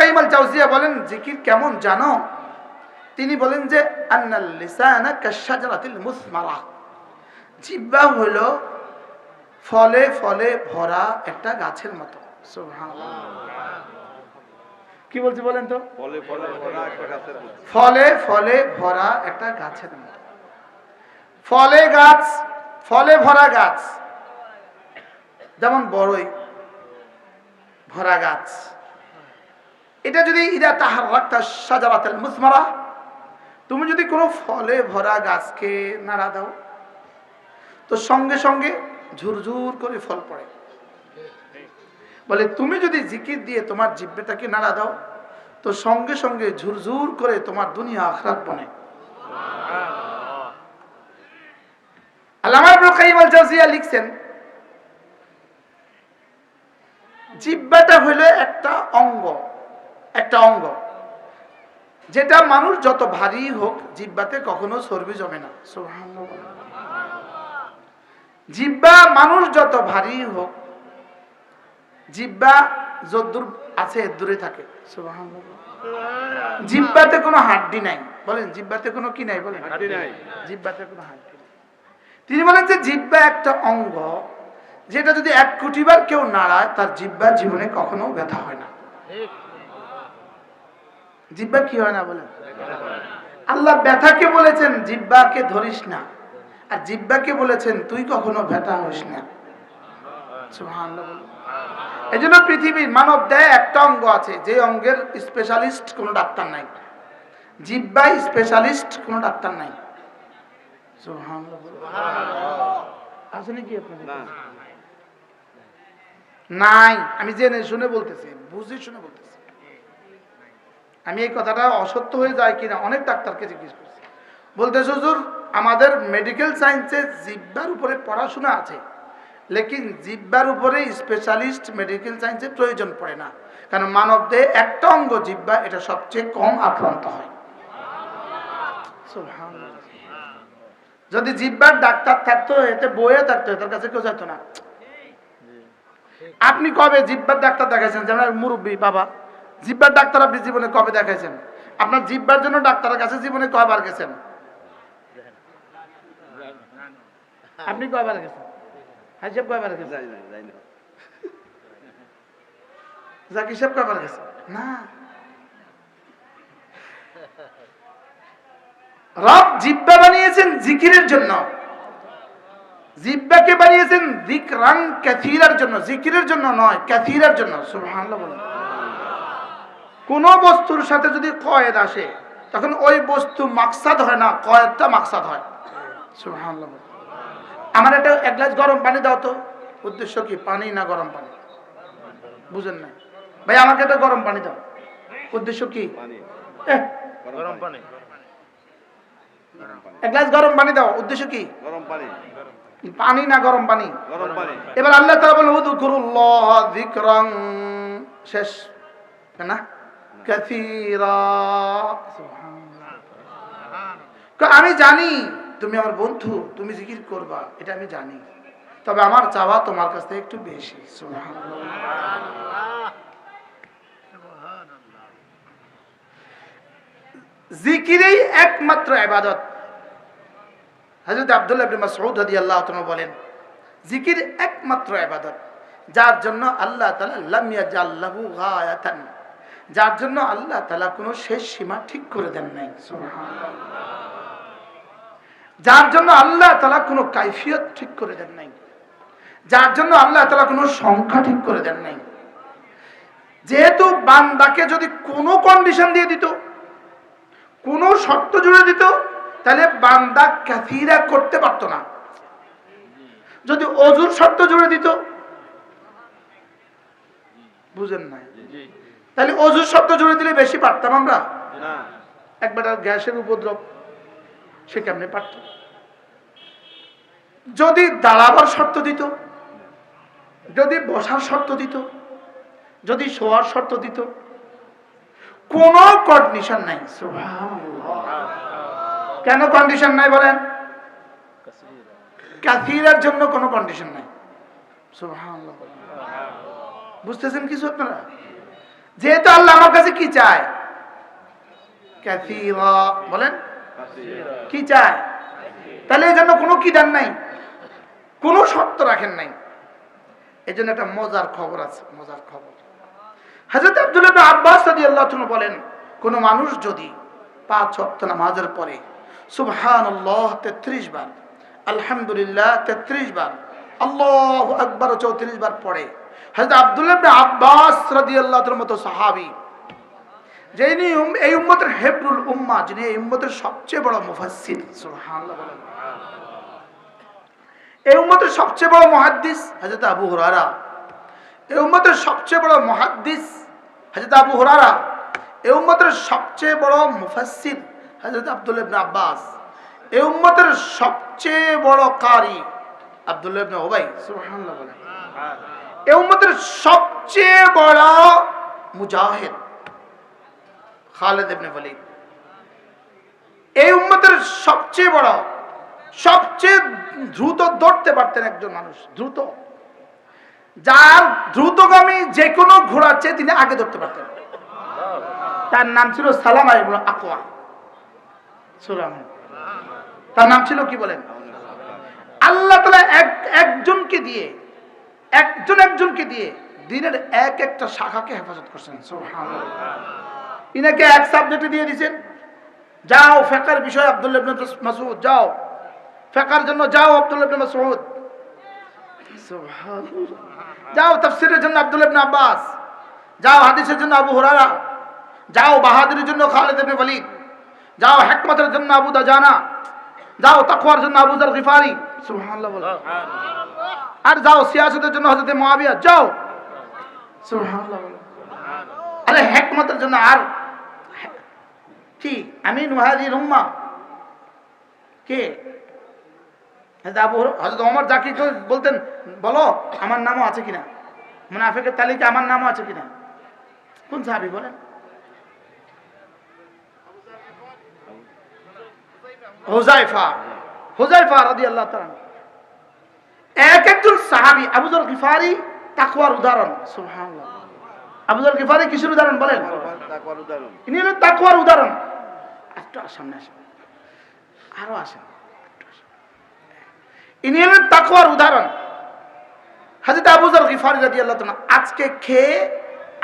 কাইয়িম আল জাওজিয়া বলেন জিকির কেমন জানো? তিনি বলেন যে আন্নাল লিসানা কাশজারাতিল মুসমারা, জিহ্বা হলো ফলে ফলে ভরা একটা গাছের মতো। সুবহানাল্লাহ। কি বলছি বলেন তো? ফলে ফলে ভরা একটা গাছের মতো। ফলে ফলে ভরা একটা গাছের মতো। ফলে গাছ, ফলে ভরা গাছ, যেমন বড়ই ভরা গাছ। এটা যদি ইদা তাহাররাকতা শাজারাতুল মুসমারা, তুমি যদি কোনো ফলে ভরা গাছকে নাড়া দাও তো সঙ্গে সঙ্গে ঝুরঝুর করে ফল পড়ে। বলে তুমি যদি জিকির দিয়ে তোমার জিহ্বাটাকে নাড়া দাও তো সঙ্গে সঙ্গে ঝুরঝুর করে তোমার দুনিয়া আখিরাত বনে। আল্লামা ইবনে কাইয়িম আল জাওজিয়া লিখছেন জিহ্বাটা হলো একটা অঙ্গ, একটা অঙ্গ যেটা মানুষ যত ভারী হোক জিহ্বাতে কখনো চর্বি জমে না। সুবহানাল্লাহ। জিহ্বা মানুষ যত ভারী হোক, জিহ্বা যদ্দূর আছে দূরে থাকে। সুবহানাল্লাহ। জিহ্বাতে কোনো হাড্ডি নাই। বলেন জিহ্বাতে কোনো কি নাই? বলেন হাড্ডি নাই। জিহ্বাতে কোনো হাড্ডি নাই। তিনি বলেন যে জিহ্বা একটা অঙ্গ যেটা যদি 1 কোটি বার কেউ নাড়ায় তার জিহ্বা জীবনে কখনো ব্যথা হয় না। জিহ্বা কি হয় না? বলেন। আল্লাহ ব্যথাকে বলেছেন জিহ্বাকে ধরিস না, আর জিহ্বাকে বলেছেন তুই কখনো ব্যথা হইস না। সুবহানাল্লাহ। এই জন্য পৃথিবীর মানব দেহে একটা অঙ্গ আছে যে অঙ্গের স্পেশালিস্ট কোনো ডাক্তার নাই। জিহ্বায় স্পেশালিস্ট কোনো ডাক্তার নাই। সুবহানাল্লাহ। আছে নাকি আপনাদের? নাই। আমি জেনে শুনে বলতেছি, বুঝে শুনে বলতেছি। আমি এই কথাটা অসত্য হয়ে যায় কিনা অনেক ডাক্তারকে জিজ্ঞেস করছি, বলতেছে হুজুর আমাদের মেডিকেল সায়েন্সে জিহ্বার উপরে পড়াশোনা আছে, লেকিন জিহ্বার উপরে স্পেশালিস্ট মেডিকেল সায়েন্সের প্রয়োজন পড়ে না, কারণ মানব দেহে একটা অঙ্গ জিহ্বা, এটা সবচেয়ে কম আক্রান্ত হয়। সুবহানাল্লাহ। যদি জিহ্বার ডাক্তার থাকতো এতে বইয়ে থাকতো, এটার কাছে কেউ যেত না। আপনি কবে জিহ্বার ডাক্তার দেখাইছেন? যেমন মুরব্বী বাবা, জিহ্বার ডাক্তার আপনি জীবনে কবে দেখাইছেন? আপনার জিহ্বার জন্য ডাক্তারের কাছে জীবনে কয়বার গেছেন? আপনি কয়বার গেছেন? হাইসাব কয়বার গেছেন? জাকির সাহেব কয়বার গেছেন? না। রব জিহ্বা বানিয়েছেন জিকিরের জন্য, জিহ্বাকে বানিয়েছেন যিকরান কাসীরার জন্য, জিকিরের জন্য নয়, কাসীরার জন্য। সুবহানাল্লাহ বলেন। কোন বস্তুর সাথে যদি কয়েদ আসে তখন ওই বস্তু মাকসাদ হয় না, কয়েদটা মাকসাদ হয়। সুবহানাল্লাহ। আমার একটা 1 গ্লাস গরম পানি দাও তো। উদ্দেশ্য কি? পানি না গরম পানি? বুঝেন না ভাই? আমাকে একটা গরম পানি দাও। উদ্দেশ্য কি? গরম পানি। 1 গ্লাস গরম পানি দাও। উদ্দেশ্য কি? গরম পানি। পানি না গরম পানি? গরম পানি। এবার আল্লাহ তাআলা বলেন উযকুরুল্লাহ যিকরান, শেষ না? কাসীরা। সুবহানাল্লাহ। আমি জানি তুমি আমার বন্ধু, তুমি জিকির করবা, এটা আমি জানি, তবে আমার চাওয়া তোমার কাছ থেকে একটু বেশি। সুবহানাল্লাহ। জিকিরই একমাত্র ইবাদত। হযরত আব্দুল্লাহ ইবনে মাসউদ রাদিয়াল্লাহু তাআলা বলেন জিকির একমাত্র ইবাদত যার জন্য আল্লাহ তাআলা লাম ইয়াজাল্লাহু গায়াতান, যার জন্য আল্লাহ তাআলা কোনো শেষ সীমা ঠিক করে দেন নাই। সুবহানাল্লাহ। যার জন্য আল্লাহ তাআলা কোনো কাইফিয়ত ঠিক করে দেন নাই, যার জন্য আল্লাহ তাআলা কোনো সংখ্যা ঠিক করে দেন নাই। যেহেতু বান্দাকে যদি কোনো কন্ডিশন দিয়ে দিত, কোনো শর্ত জুড়ে দিত, তাহলে বান্দা কাসীরা করতে পারতো না। যদি ওযুর শর্ত জুড়ে দিত, বুঝেন না, তাহলে ওযুর শর্ত জুড়ে দিলে বেশি পারতাম আমরা না। একবার গ্যাসের উপদ্রব, সে কেমনে পারত? যদি দাঁড়াবার শর্ত দিত, যদি বসার শর্ত দিত, যদি শোয়ার শর্ত দিত, কোনো কন্ডিশন নাই। সুবহানাল্লাহ। কেন কন্ডিশন নাই বলেন? কাসীরার জন্য কোনো কন্ডিশন নাই। সুবহানাল্লাহ। বুঝতেছেন কিছু আপনারা? যেহেতু আল্লাহ আমার কাছে কি চায়, কাসীরা, বলেন কি চায়, তাহলে এই জন্য কোনো কি দেন নাই, কোনো শর্ত রাখেন নাই। এই জন্য একটা মজার খবর আছে, মজার খবর। হযরত আব্দুল্লাহ ইবনে আব্বাস রাদিয়াল্লাহু তাআলা বলেন, কোন মানুষ যদি 5 ওয়াক্ত নামাজের পরে সুবহানাল্লাহ 33 বার, আলহামদুলিল্লাহ 33 বার, আল্লাহু আকবার 34 বার পড়ে, হযরত আব্দুল্লাহ ইবনে আব্বাস রাদিয়াল্লাহু তাআলার মতো সাহাবী, যিনি এই উম্মতের হেবরুল উম্মাহ, যিনি এই উম্মতের সবচেয়ে বড় মুফাসসির, সুবহানাল্লাহ বলেন, এই উম্মতের সবচেয়ে বড় মুহাদ্দিস হযরত আবু হুরায়রা, এই উম্মতের সবচেয়ে বড় মুহাদ্দিস হযরত আবু হুরায়রা, এই উম্মতের সবচেয়ে বড় মুফাসসির হযরত আব্দুল্লাহ ইবনে আব্বাস, এই উম্মতের সবচেয়ে বড় কারি আব্দুল্লাহ ইবনে উবাই, সুবহানাল্লাহ বলেন, এই উম্মতের সবচেয়ে বড় মুজাহিদ খালিদ ইবনে ওয়ালিদ, এই উম্মতের সবচেয়ে বড়, সবচেয়ে দ্রুত দৌড়তে পারতেন একজন মানুষ, দ্রুত, যার দ্রুতগামী যে কোনো ঘোড়ার চেয়ে তিনি আগে দৌড়তে পারতেন, তার নাম ছিল সালামা ইবনে আকওয়া। সুবহানাল্লাহ, তার নাম ছিল কি বলেন? আল্লাহ তাআলা একজনকে দিয়ে, একজনকে দিয়ে দিনের এক একটা শাখাকে হেফাজত করছেন, সুবহানাল্লাহ। ইনাকে এক সাবজেক্টে দিয়ে দিয়েছেন, যাও ফিকহের বিষয় আব্দুল্লাহ ইবনে মাসউদ, যাও ফিকহের জন্য যাও আব্দুল্লাহ ইবনে মাসউদ, সুবহানাল্লাহ, যাও তাফসীরের জন্য আব্দুল্লাহ ইবনে আব্বাস, যাও হাদিসের জন্য আবু হুরায়রা, যাও বাহাদুরির জন্য খালিদ ইবনে ওয়ালিদ, যাও হিকমতের জন্য আবু দাজানা, যাও তাকওয়ার জন্য আবু যার গিফারি, সুবহানাল্লাহ বলো, আর যাও সিয়াসতের জন্য হযরত মুয়াবিয়া, যাও, সুবহানাল্লাহ বলো, আরে হিকমতের জন্য আর কি আমিন ওয়াহাদির উম্মাহ কে? হযরত ওমর জাকি বলতেন, বলো আমার নামও আছে কিনা, মুনাফিকের তালিকা আমার নামও আছে কিনা? কোন সাহাবী বলেন? হুযায়ফা রাদিয়াল্লাহু তাআলা। এক একজন সাহাবী, আবু যর গিফারি তাকওয়ার উদাহরণ, সুবহানাল্লাহ। আবু যর গিফারি কিসের উদাহরণ বলেন? তাকওয়ার উদাহরণ। ইনি হলেন তাকওয়ার উদাহরণ। একটু সামনে আসেন, আরো আসেন, ইনি হলেন তাকওয়ার উদাহরণ। হযরত আবু যর গিফারি রাদিয়াল্লাহু তাআলা আজকে খেয়ে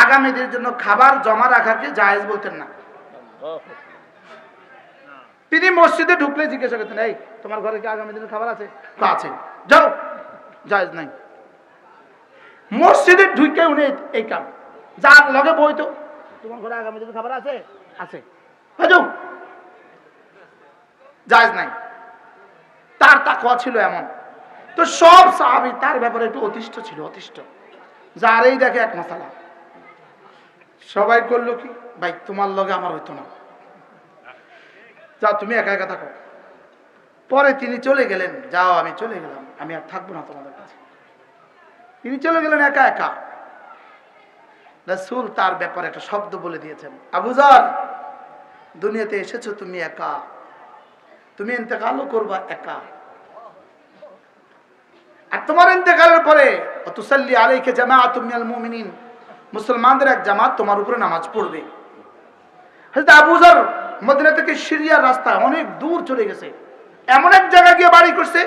আগামীদের জন্য খাবার জমা রাখাকে জায়েজ বলতেন না। তিনি মসজিদে ঢুকলে জিজ্ঞাসা করতেন, এই তোমার ঘরে কি আগামী দিনের খাবার আছে? আছে, যাও, জায়েজ নাই। মসজিদে ঢুকে উনি এই কাম, যার লগে বইতো, তোমার ঘরে আগামী দিনের খাবার আছে? আছে, যাও, জায়েজ নাই। তার তাকওয়া ছিল এমন। তো সব সাহাবী তার ব্যাপারে একটু অতিষ্ঠ ছিল, অতিষ্ঠ, যারেই দেখে এক মাসালা। সবাই করলো কি, ভাই তোমার লগে আমার হইতো না, যাও তুমি একা একা থাকো। পরে তিনি চলে গেলেন, যাও আমি চলে গেলাম, আমি আর থাকবো না তোমাদের কাছে। তিনি চলে গেলেন একা একা। রাসূল তার ব্যাপারে একটা শব্দ বলে দিয়েছেন, আবু যর, দুনিয়াতে এসেছো তুমি একা, তুমি ইন্তেকালও করবা একা, আর তোমার ইন্তেকালের পরে তুসাল্লি আলাইকা জামাআতুম মিনাল মুমিনিন, মুসলমানদের এক জামাত তোমার উপরে নামাজ পড়বে। হযরত আবু যর মদিনা থেকে সিরিয়ার রাস্তায় অনেক দূর চলে গেছে, এমন এক জায়গায় গিয়ে বাড়ি করছে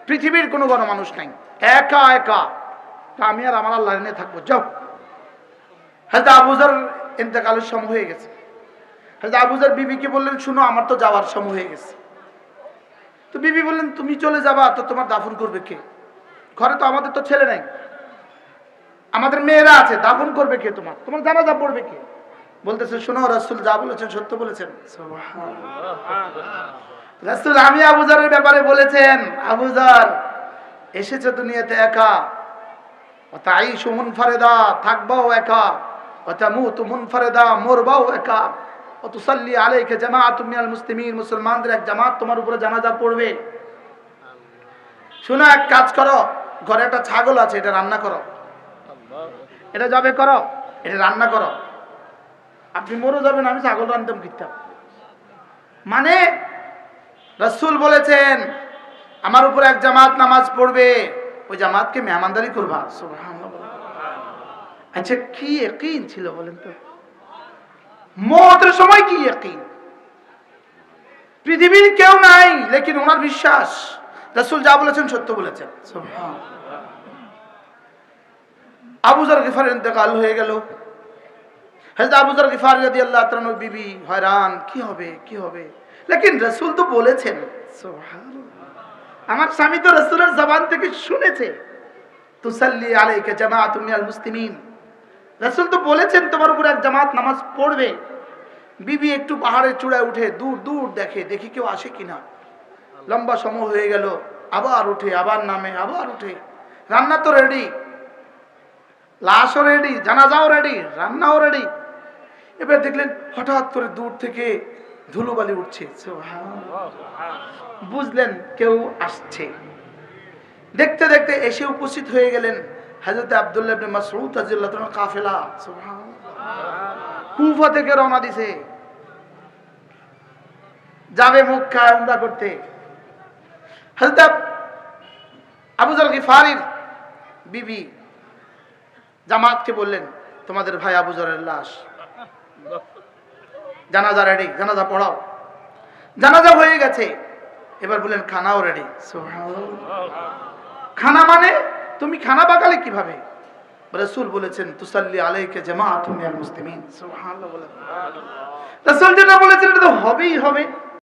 পৃথিবীর কোনো গণমানুষ নাই, একা একা। আমি আর আমার আল্লাহ নিয়ে থাকবো, যাও। হযরত আবু যর ইন্তেকালের সময় হয়ে গেছে। হযরত আবু যর বিবিকে বললেন, শুনো আমার তো যাওয়ার সময় হয়ে গেছে। তো বিবি বললেন, তুমি চলে যাবা তো তোমার দাফন করবে কে? ঘরে তো আমাদের তো ছেলে নাই, আমাদের মেয়েরা আছে, দাফন করবে কে? তোমার তোমার জানাজা পড়বে কে? বলতেছে, শোনো রাসূল যা বলেছেন সত্য বলেছেন। রাসূল আমি আবু যরের ব্যাপারে বলেছেন, আবু যর এসেছে দুনিয়াতে একা, ওয়াতাঈশু মুনফারিদা, থাকবাও একা, ওয়াতামুতু মুনফারিদা, মরবাও একা, ওয়াতুসাল্লি আলাইকা জামাআতুম মিনাল মুসলিমিন, মুসলমানদের এক জামাত তোমার উপরে জানাজা পড়বে। শোনো, এক কাজ করো, ঘরে একটা ছাগল আছে, এটা রান্না করো, এটা জবে করো, এটা রান্না করো। আপনি মরে যাবেন, আমি ছাগল রান্তাম কিতাম। মানে রাসূল বলেছেন আমার উপর এক জামাত নামাজ পড়বে, ওই জামাতকে মেহমানদারি করবা। সুবহানাল্লাহ। আচ্ছা কি ইয়াকিন ছিল বলেন তো? মওতের সময় কি ইয়াকিন? পৃথিবীর কেউ নাই, লেকিন ওনার বিশ্বাস রাসূল যা বলেছেন সত্য বলেছেন। সুবহানাল্লাহ। আবু যর গিফারের ইন্তেকাল হয়ে গেল। হযরত আবু যর গিফারি রাদিয়াল্লাহু তাআলা নবী বিবি হয়রান, কি হবে কি হবে, লেকিন রাসূল তো বলেছেন। সুবহানাল্লাহ। আমার স্বামী তো রাসূলের জবান থেকে শুনেছে, তুসাল্লি আলাইকা জামাআতুম মিনাল মুসলিমিন। রাসূল তো বলেছেন তোমার উপর এক জামাত নামাজ পড়বে। বিবি একটু পাহাড়ের চূড়ায় উঠে দূর দূর দেখে, দেখি কেউ আসে কিনা। লম্বা সময় হয়ে গেল, আবার উঠে, আবার নামে, আবার উঠে। রান্না তো রেডি, লাশও রেডি, জানাজাও রেডি, রান্নাও রেডি। এবার দেখলেন হঠাৎ করে দূর থেকে ধুলোবালি উঠছে। সুবহানাল্লাহ। বুঝলেন কেউ আসছে। দেখতে দেখতে এসে উপস্থিত হয়ে গেলেন হযরত আব্দুল্লাহ ইবনে মাসউদ রাদিয়াল্লাহু তাআলার কাফেলা। সুবহানাল্লাহ। কুফা থেকে রওনা দিছে, যাবে মক্কা উমরা করতে। হযরত আবু যর গিফারির বিবি জামাতকে বললেন, তোমাদের ভাই আবু যরের লাশ, জানাজা রেডি, জানাজা পড়াও। জানাজা হয়ে গেছে, এবার বললেন খানাও রেডি। সুবহানাল্লাহ। খানা মানে তুমি খানা পাকালে কিভাবে? রাসূল বলেছেন তুসাল্লি আলাইকা জামাআতুম মিনাল মুসলিমিন। সুবহানাল্লাহ বলেন। রাসূল যেটা বলেছেন এটা তো হবেই হবে।